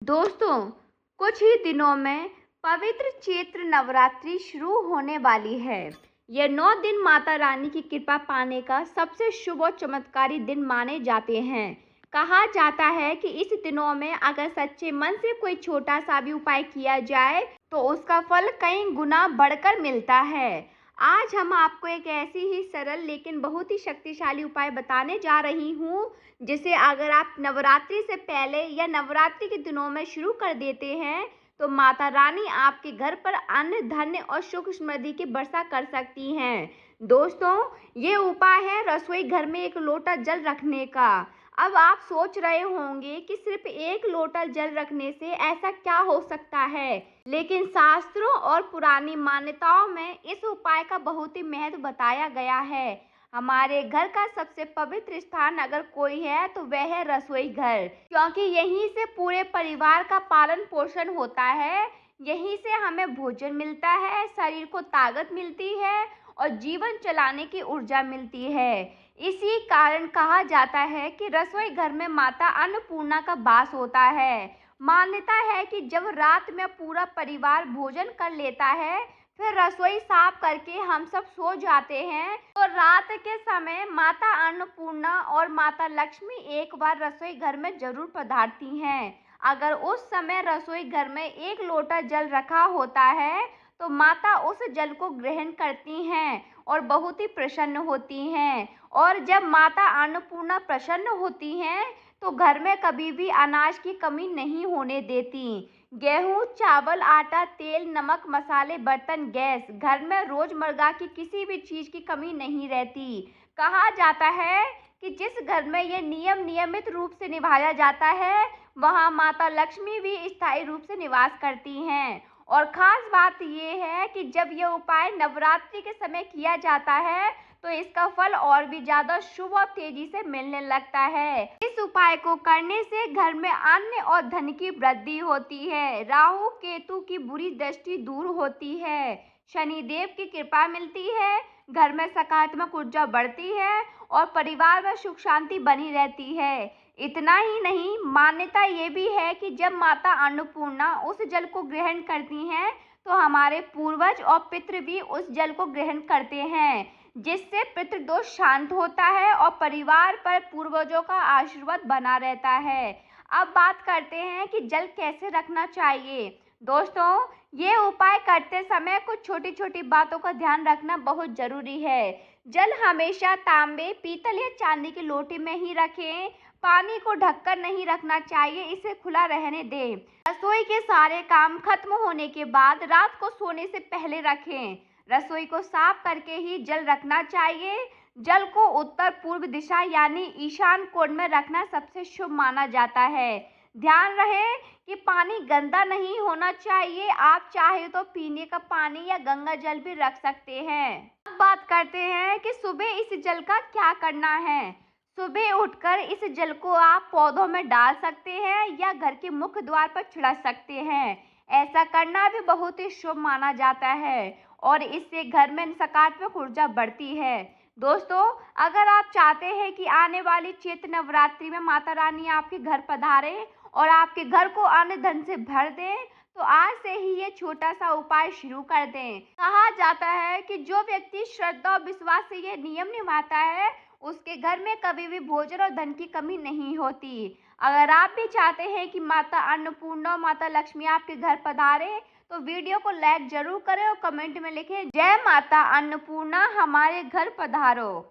दोस्तों, कुछ ही दिनों में पवित्र चैत्र नवरात्रि शुरू होने वाली है। यह 9 दिन माता रानी की कृपा पाने का सबसे शुभ और चमत्कारी दिन माने जाते हैं। कहा जाता है कि इस दिनों में अगर सच्चे मन से कोई छोटा सा भी उपाय किया जाए तो उसका फल कई गुना बढ़कर मिलता है। आज हम आपको एक ऐसी ही सरल लेकिन बहुत ही शक्तिशाली उपाय बताने जा रही हूँ, जिसे अगर आप नवरात्रि से पहले या नवरात्रि के दिनों में शुरू कर देते हैं तो माता रानी आपके घर पर अन्न, धन्य और सुख समृद्धि की वर्षा कर सकती हैं। दोस्तों, ये उपाय है रसोई घर में एक लोटा जल रखने का। अब आप सोच रहे होंगे कि सिर्फ एक लोटा जल रखने से ऐसा क्या हो सकता है, लेकिन शास्त्रों और पुरानी मान्यताओं में इस उपाय का बहुत ही महत्व बताया गया है। हमारे घर का सबसे पवित्र स्थान अगर कोई है तो वह है रसोई घर, क्योंकि यहीं से पूरे परिवार का पालन पोषण होता है। यहीं से हमें भोजन मिलता है, शरीर को ताकत मिलती है और जीवन चलाने की ऊर्जा मिलती है। इसी कारण कहा जाता है कि रसोई घर में माता अन्नपूर्णा का वास होता है। मान्यता है कि जब रात में पूरा परिवार भोजन कर लेता है, फिर रसोई साफ करके हम सब सो जाते हैं, तो रात के समय माता अन्नपूर्णा और माता लक्ष्मी एक बार रसोई घर में जरूर पधारती हैं। अगर उस समय रसोई घर में एक लोटा जल रखा होता है तो माता उस जल को ग्रहण करती हैं और बहुत ही प्रसन्न होती हैं। और जब माता अन्नपूर्णा प्रसन्न होती हैं तो घर में कभी भी अनाज की कमी नहीं होने देती। गेहूं, चावल, आटा, तेल, नमक, मसाले, बर्तन, गैस, घर में रोजमर्रा की किसी भी चीज की कमी नहीं रहती। कहा जाता है कि जिस घर में ये नियम नियमित रूप से निभाया जाता है, वहां माता लक्ष्मी भी स्थायी रूप से निवास करती हैं। और खास बात यह है कि जब यह उपाय नवरात्रि के समय किया जाता है तो इसका फल और भी ज्यादा शुभ और तेजी से मिलने लगता है। इस उपाय को करने से घर में अन्न और धन की वृद्धि होती है, राहु केतु की बुरी दृष्टि दूर होती है, शनि देव की कृपा मिलती है, घर में सकारात्मक ऊर्जा बढ़ती है और परिवार में सुख शांति बनी रहती है। इतना ही नहीं, मान्यता ये भी है कि जब माता अन्नपूर्णा उस जल को ग्रहण करती हैं तो हमारे पूर्वज और पितृ भी उस जल को ग्रहण करते हैं, जिससे पितृदोष शांत होता है और परिवार पर पूर्वजों का आशीर्वाद बना रहता है। अब बात करते हैं कि जल कैसे रखना चाहिए। दोस्तों, ये उपाय करते समय कुछ छोटी छोटी बातों का ध्यान रखना बहुत जरूरी है। जल हमेशा तांबे, पीतल या चांदी की लोटे में ही रखें। पानी को ढककर नहीं रखना चाहिए, इसे खुला रहने दें। रसोई के सारे काम खत्म होने के बाद रात को सोने से पहले रखें। रसोई को साफ करके ही जल रखना चाहिए। जल को उत्तर पूर्व दिशा यानी ईशान कोण में रखना सबसे शुभ माना जाता है। ध्यान रहे कि पानी गंदा नहीं होना चाहिए। आप चाहे तो पीने का पानी या गंगा जल भी रख सकते हैं। अब बात करते हैं कि सुबह इस जल का क्या करना है। सुबह उठकर इस जल को आप पौधों में डाल सकते हैं या घर के मुख्य द्वार पर छिड़क सकते हैं। ऐसा करना भी बहुत ही शुभ माना जाता है और इससे घर में सकारात्मक ऊर्जा बढ़ती है। दोस्तों, अगर आप चाहते हैं कि आने वाली चैत्र नवरात्रि में माता रानी आपके घर पधारे और आपके घर को अन्न धन से भर दे, तो आज से ही ये छोटा सा उपाय शुरू कर दें। कहा जाता है कि जो व्यक्ति श्रद्धा और विश्वास से ये नियम निभाता है, उसके घर में कभी भी भोजन और धन की कमी नहीं होती। अगर आप भी चाहते हैं कि माता अन्नपूर्णा और माता लक्ष्मी आपके घर पधारे, तो वीडियो को लाइक जरूर करें और कमेंट में लिखें, जय माता अन्नपूर्णा हमारे घर पधारो।